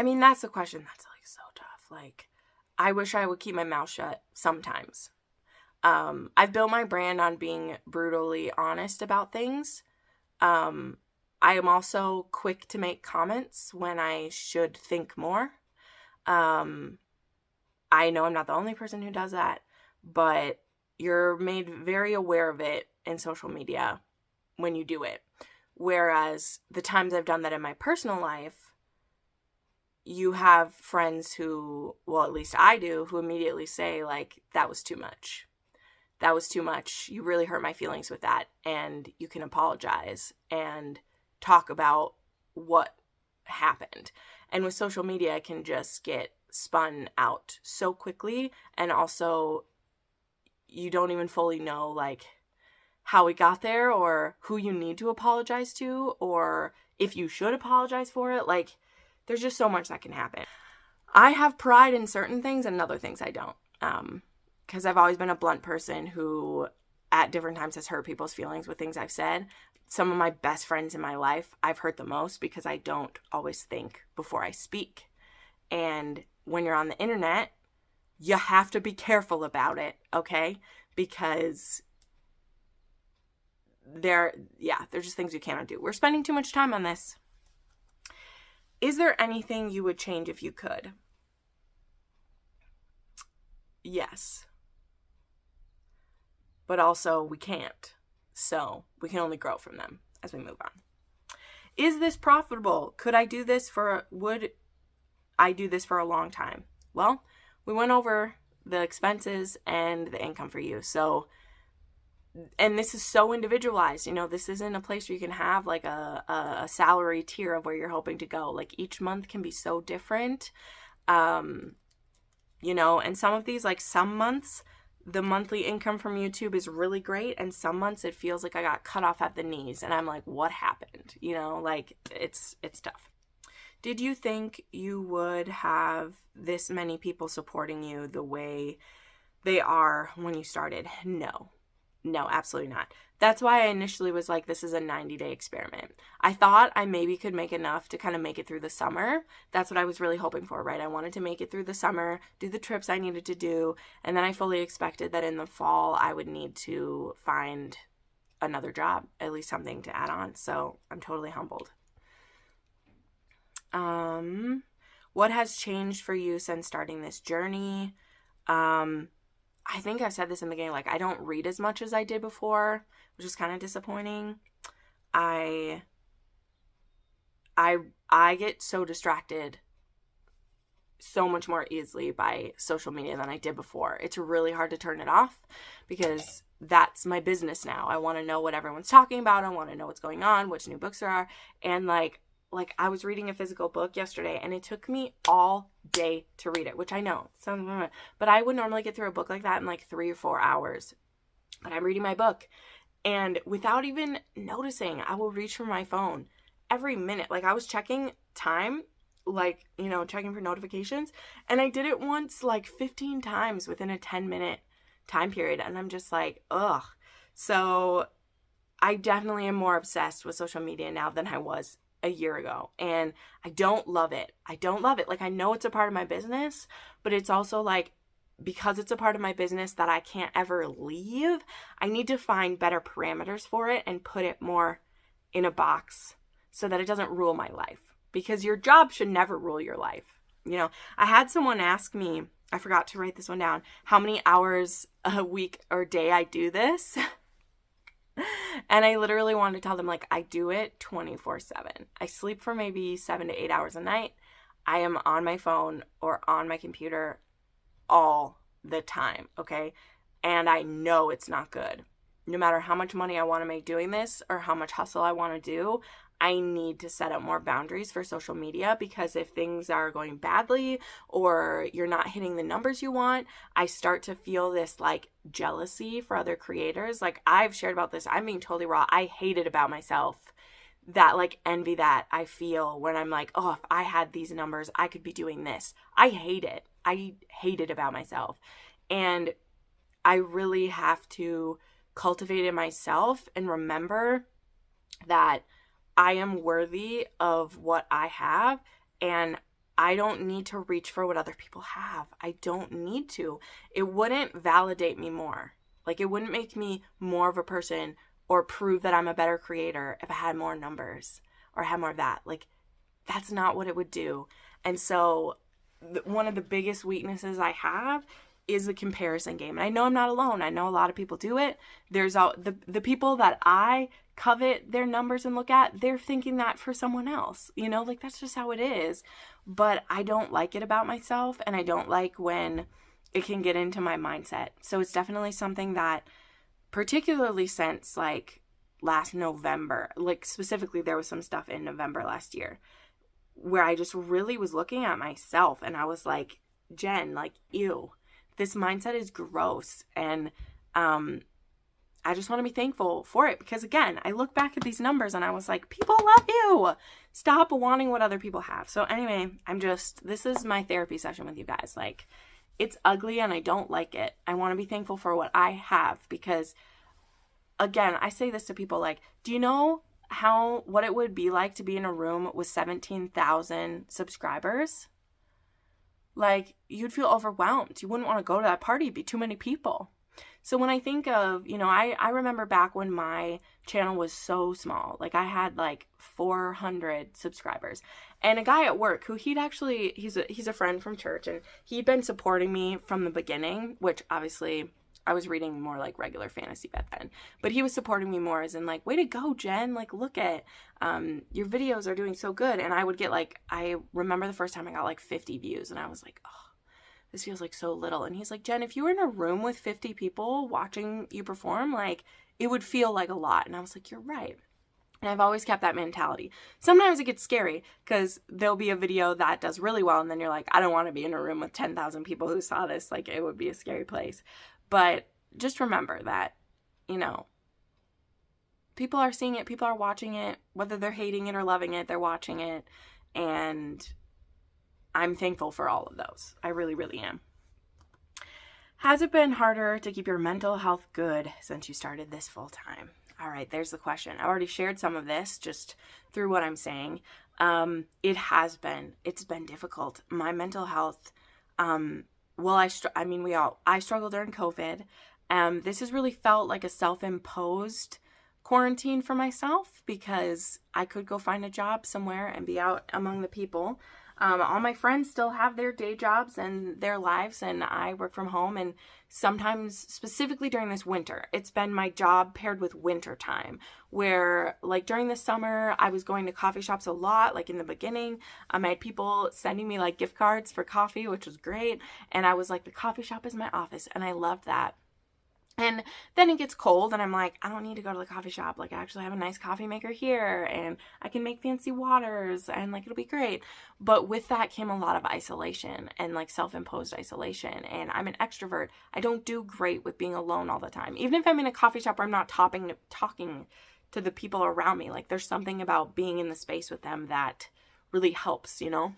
mean, that's a question that's like so tough. Like, I wish I would keep my mouth shut sometimes. I've built my brand on being brutally honest about things. I am also quick to make comments when I should think more. I know I'm not the only person who does that, but you're made very aware of it in social media when you do it. Whereas the times I've done that in my personal life, you have friends who, well, at least I do, who immediately say, like, that was too much. That was too much. You really hurt my feelings with that. And you can apologize and talk about what happened. And with social media, it can just get spun out so quickly. And also, you don't even fully know, like, how it got there, or who you need to apologize to, or if you should apologize for it. Like, there's just so much that can happen. I have pride in certain things and other things I don't. Because I've always been a blunt person who at different times has hurt people's feelings with things I've said. Some of my best friends in my life, I've hurt the most because I don't always think before I speak. And when you're on the internet, you have to be careful about it, okay? Because there's just things you cannot do. We're spending too much time on this. Is there anything you would change if you could? Yes. But also we can't. So we can only grow from them as we move on. Is this profitable? Would I do this for a long time? Well, we went over the expenses and the income for you. So, and this is so individualized. You know, this isn't a place where you can have like a salary tier of where you're hoping to go. Like each month can be so different. You know, and some of these, like some months, the monthly income from YouTube is really great. And some months it feels like I got cut off at the knees and I'm like, what happened? You know, like it's tough. Did you think you would have this many people supporting you the way they are when you started? No, absolutely not. That's why I initially was like, this is a 90-day experiment. I thought I maybe could make enough to kind of make it through the summer. That's what I was really hoping for, right? I wanted to make it through the summer, do the trips I needed to do, and then I fully expected that in the fall I would need to find another job, at least something to add on. So I'm totally humbled. What has changed for you since starting this journey? I think I said this in the beginning, like I don't read as much as I did before, which is kind of disappointing. I get so distracted so much more easily by social media than I did before. It's really hard to turn it off because that's my business now. I want to know what everyone's talking about. I want to know what's going on, which new books there are. And like I was reading a physical book yesterday and it took me all day to read it, which I know sounds, but I would normally get through a book like that in like 3 or 4 hours. But I'm reading my book and without even noticing, I will reach for my phone every minute. Like I was checking time, like, you know, checking for notifications, and I did it once like 15 times within a 10-minute time period. And I'm just like, ugh. So I definitely am more obsessed with social media now than I was a year ago. And I don't love it. Like I know it's a part of my business, but it's also like because it's a part of my business that I can't ever leave, I need to find better parameters for it and put it more in a box so that it doesn't rule my life. Because your job should never rule your life. You know, I had someone ask me, I forgot to write this one down, how many hours a week or day I do this. And I literally wanted to tell them, like, I do it 24/7. I sleep for maybe 7 to 8 hours a night. I am on my phone or on my computer all the time, okay? And I know it's not good. No matter how much money I want to make doing this or how much hustle I want to do, I need to set up more boundaries for social media, because if things are going badly or you're not hitting the numbers you want, I start to feel this like jealousy for other creators. Like, I've shared about this. I'm being totally raw. I hate it about myself, that like envy that I feel when I'm like, oh, if I had these numbers, I could be doing this. I hate it. I hate it about myself. And I really have to cultivate it myself and remember that I am worthy of what I have, and I don't need to reach for what other people have. I don't need to. It wouldn't validate me more. Like, it wouldn't make me more of a person or prove that I'm a better creator if I had more numbers or had more of that. Like, that's not what it would do. And so one of the biggest weaknesses I have is the comparison game. And I know I'm not alone. I know a lot of people do it. There's all the people that I covet their numbers and look at, they're thinking that for someone else. You know, like, that's just how it is. But I don't like it about myself, and I don't like when it can get into my mindset. So it's definitely something that, particularly since like last November, like specifically there was some stuff in November last year where I just really was looking at myself and I was like, Jen, like, ew, this mindset is gross. And I just want to be thankful for it, because again, I look back at these numbers and I was like, people love you. Stop wanting what other people have. So anyway, this is my therapy session with you guys. Like, it's ugly and I don't like it. I want to be thankful for what I have, because again, I say this to people like, do you know what it would be like to be in a room with 17,000 subscribers? Like, you'd feel overwhelmed. You wouldn't want to go to that party. It'd be too many people. So when I think of, you know, I remember back when my channel was so small, like I had like 400 subscribers, and a guy at work who he's a friend from church, and he'd been supporting me from the beginning, which obviously I was reading more like regular fantasy back then, but he was supporting me more as in like, way to go, Jen, like, look at, your videos are doing so good. And I would get like, I remember the first time I got like 50 views and I was like, oh, this feels like so little. And he's like, Jen, if you were in a room with 50 people watching you perform, like, it would feel like a lot. And I was like, you're right. And I've always kept that mentality. Sometimes it gets scary because there'll be a video that does really well, and then you're like, I don't want to be in a room with 10,000 people who saw this. Like, it would be a scary place. But just remember that, you know, people are seeing it, people are watching it, whether they're hating it or loving it, they're watching it. And I'm thankful for all of those. I really, really am. Has it been harder to keep your mental health good since you started this full time? All right, there's the question. I already shared some of this just through what I'm saying. It has been. It's been difficult. My mental health, I struggled during COVID. This has really felt like a self-imposed quarantine for myself, because I could go find a job somewhere and be out among the people. All my friends still have their day jobs and their lives, and I work from home. And sometimes, specifically during this winter, it's been my job paired with winter time, where like during the summer, I was going to coffee shops a lot. Like in the beginning, I had people sending me like gift cards for coffee, which was great. And I was like, the coffee shop is my office, and I loved that. And then it gets cold and I'm like, I don't need to go to the coffee shop. Like, I actually have a nice coffee maker here and I can make fancy waters and like, it'll be great. But with that came a lot of isolation and like self-imposed isolation. And I'm an extrovert. I don't do great with being alone all the time. Even if I'm in a coffee shop where I'm not talking to the people around me, like there's something about being in the space with them that really helps, you know?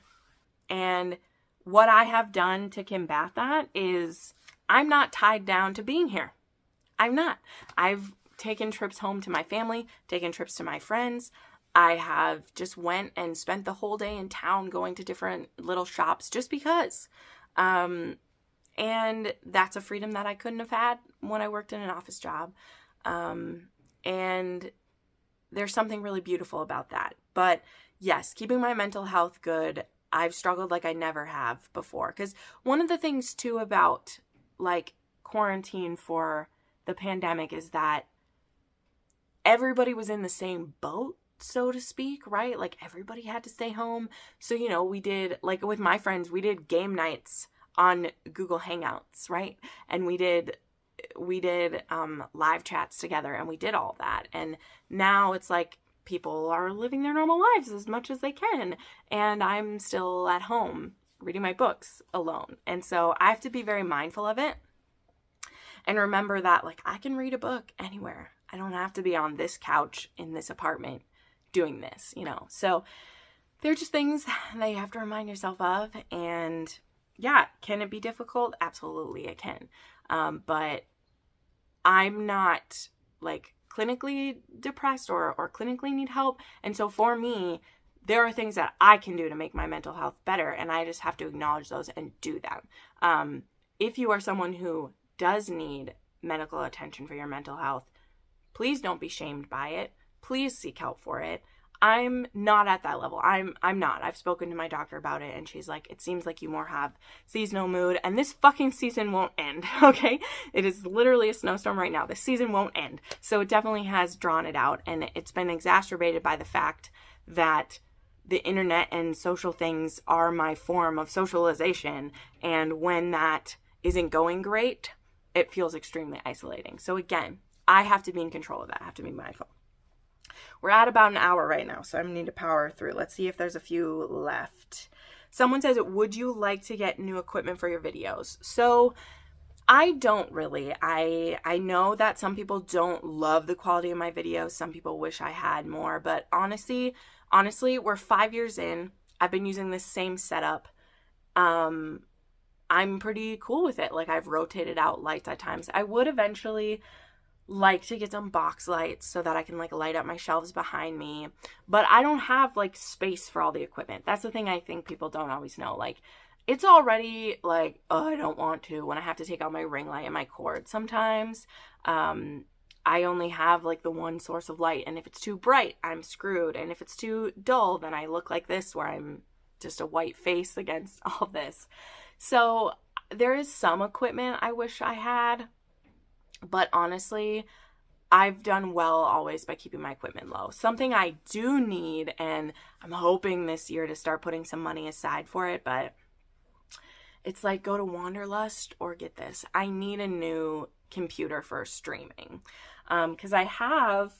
And what I have done to combat that is I'm not tied down to being here. I'm not. I've taken trips home to my family, taken trips to my friends. I have just went and spent the whole day in town going to different little shops just because. And And that's a freedom that I couldn't have had when I worked in an office job. And there's something really beautiful about that. But yes, keeping my mental health good, I've struggled like I never have before. Because one of the things too about like quarantine for the pandemic is that everybody was in the same boat, so to speak, right? Like everybody had to stay home. So, you know, we did, like with my friends, we did game nights on Google Hangouts, right? And we did live chats together, and we did all that. And now it's like people are living their normal lives as much as they can, and I'm still at home reading my books alone. And so I have to be very mindful of it and remember that like I can read a book anywhere. I don't have to be on this couch in this apartment doing this, you know. So they're just things that you have to remind yourself of. And yeah, can it be difficult? Absolutely it can. But I'm not like clinically depressed or clinically need help. And so for me, there are things that I can do to make my mental health better. And I just have to acknowledge those and do them. If you are someone who does need medical attention for your mental health, please don't be shamed by it. Please seek help for it. I'm not at that level. I'm not. I've spoken to my doctor about it, and she's like, it seems like you more have seasonal mood, and this fucking season won't end, okay? It is literally a snowstorm right now. This season won't end. So it definitely has drawn it out, and it's been exacerbated by the fact that the internet and social things are my form of socialization, and when that isn't going great, it feels extremely isolating. So again, I have to be in control of that. I have to be mindful. We're at about an hour right now, so I'm going to need to power through. Let's see if there's a few left. Someone says, would you like to get new equipment for your videos? So I don't really. I know that some people don't love the quality of my videos. Some people wish I had more. But honestly, we're 5 years in. I've been using this same setup. I'm pretty cool with it. Like I've rotated out lights at times. I would eventually like to get some box lights so that I can like light up my shelves behind me, but I don't have like space for all the equipment. That's the thing I think people don't always know. Like it's already like, oh, I don't want to when I have to take out my ring light and my cord sometimes. I only have like the one source of light, and if it's too bright, I'm screwed. And if it's too dull, then I look like this where I'm just a white face against all this. So there is some equipment I wish I had. But honestly, I've done well always by keeping my equipment low. Something I do need, and I'm hoping this year to start putting some money aside for it, but it's like go to Wanderlust or get this. I need a new computer for streaming. Because I have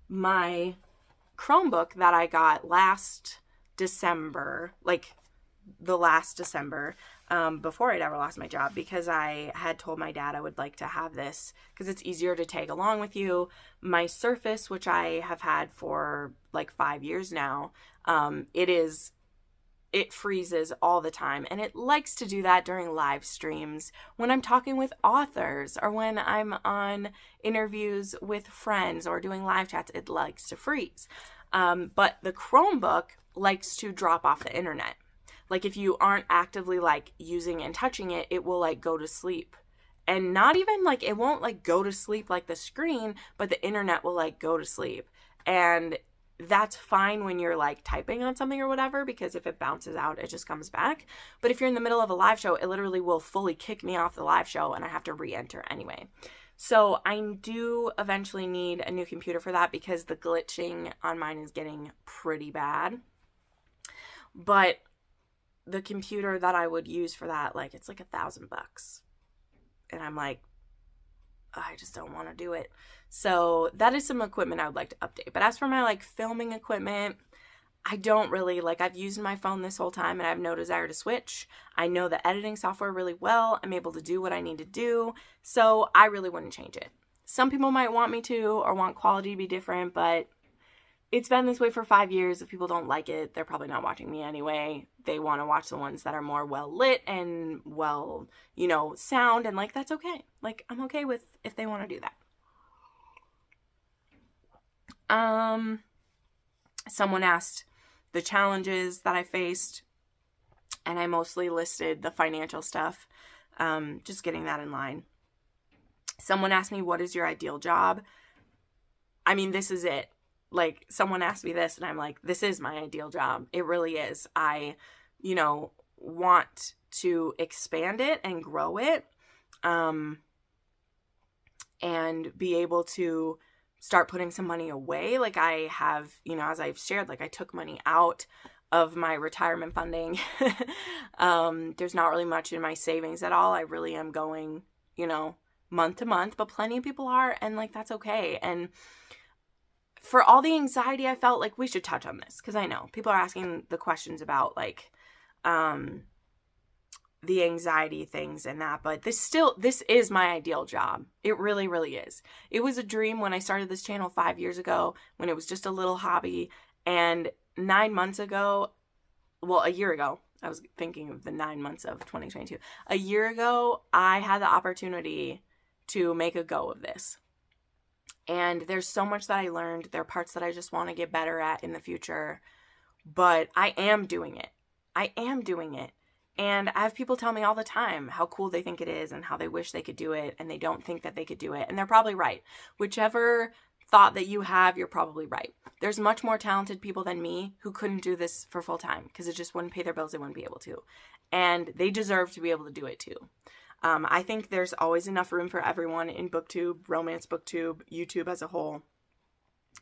my Chromebook that I got last December, like the last December, before I'd ever lost my job, because I had told my dad I would like to have this because it's easier to take along with you. My Surface, which I have had for like 5 years now, it freezes all the time, and it likes to do that during live streams when I'm talking with authors or when I'm on interviews with friends or doing live chats. It likes to freeze. But the Chromebook likes to drop off the internet. Like if you aren't actively like using and touching it, it will like go to sleep. And not even like, it won't like go to sleep like the screen, but the internet will like go to sleep. And that's fine when you're like typing on something or whatever, because if it bounces out, it just comes back. But if you're in the middle of a live show, it literally will fully kick me off the live show and I have to re-enter anyway. So I do eventually need a new computer for that because the glitching on mine is getting pretty bad. But the computer that I would use for that, like it's like $1,000. And I'm like, I just don't want to do it. So that is some equipment I would like to update. But as for my like filming equipment, I don't really like, I've used my phone this whole time and I have no desire to switch. I know the editing software really well. I'm able to do what I need to do. So I really wouldn't change it. Some people might want me to or want quality to be different, but it's been this way for 5 years. If people don't like it, they're probably not watching me anyway. They want to watch the ones that are more well lit and well, you know, sound, and like that's okay. Like I'm okay with if they want to do that. Someone asked the challenges that I faced, and I mostly listed the financial stuff. just getting that in line. Someone asked me, what is your ideal job? I mean, this is it. Like, someone asked me this and I'm like, this is my ideal job. It really is. I, want to expand it and grow it, and be able to start putting some money away. Like, I have, as I've shared, like, I took money out of my retirement funding. There's not really much in my savings at all. I really am going, month to month, but plenty of people are, and like, that's okay. And for all the anxiety I felt, like, we should touch on this, because I know people are asking the questions about, like, the anxiety things and that, but this is my ideal job. It really, really is. It was a dream when I started this channel 5 years ago, when it was just a little hobby, and 9 months ago, well, a year ago, I was thinking of the 9 months of 2022. A year ago, I had the opportunity to make a go of this. And there's so much that I learned. There are parts that I just want to get better at in the future, but I am doing it. And I have people tell me all the time how cool they think it is and how they wish they could do it, and they don't think that they could do it. And they're probably right. Whichever thought that you have, you're probably right. There's much more talented people than me who couldn't do this for full time because it just wouldn't pay their bills. They wouldn't be able to. And they deserve to be able to do it too. I think there's always enough room for everyone in BookTube, romance BookTube, YouTube as a whole.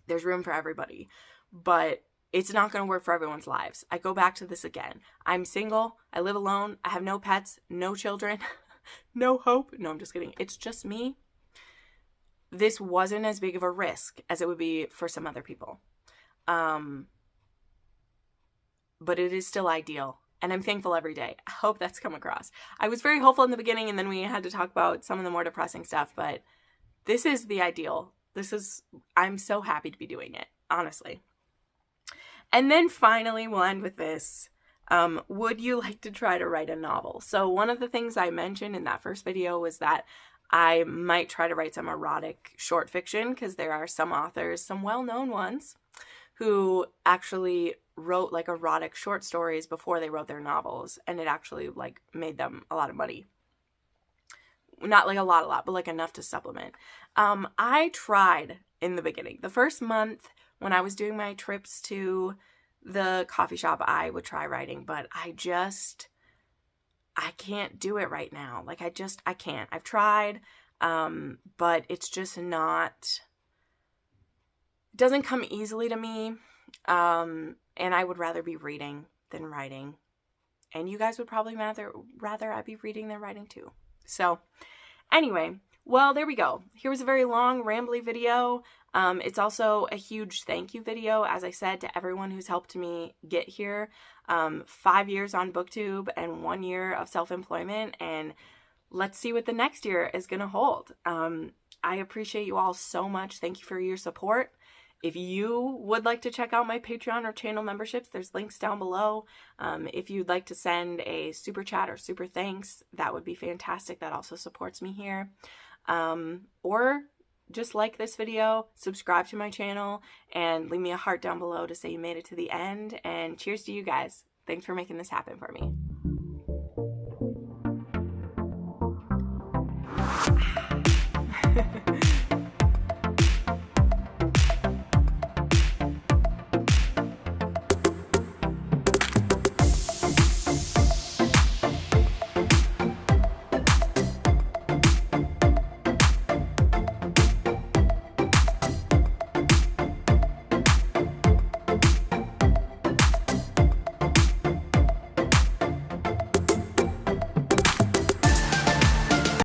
There's room for everybody. But it's not going to work for everyone's lives. I go back to this again. I'm single. I live alone. I have no pets, no children, no hope. No, I'm just kidding. It's just me. This wasn't as big of a risk as it would be for some other people. But it is still ideal. And I'm thankful every day. I hope that's come across. I was very hopeful in the beginning, and then we had to talk about some of the more depressing stuff. But this is the ideal. I'm so happy to be doing it, honestly. And then finally, we'll end with this. Would you like to try to write a novel? So one of the things I mentioned in that first video was that I might try to write some erotic short fiction, because there are some authors, some well-known ones, who actually wrote like erotic short stories before they wrote their novels, and it actually like made them a lot of money. Not like a lot, but like enough to supplement. I tried in the beginning. The first month when I was doing my trips to the coffee shop, I would try writing, but I can't do it right now. Like, I can't. I've tried, but it's just not, it doesn't come easily to me. And I would rather be reading than writing. And you guys would probably rather I be reading than writing too. So anyway, well, there we go. Here was a very long, rambly video. It's also a huge thank you video, as I said, to everyone who's helped me get here. 5 years on BookTube and 1 year of self-employment, and let's see what the next year is going to hold. I appreciate you all so much. Thank you for your support. If you would like to check out my Patreon or channel memberships, there's links down below. If you'd like to send a super chat or super thanks, that would be fantastic. That also supports me here. Or just like this video, subscribe to my channel, and leave me a heart down below to say you made it to the end. And cheers to you guys. Thanks for making this happen for me.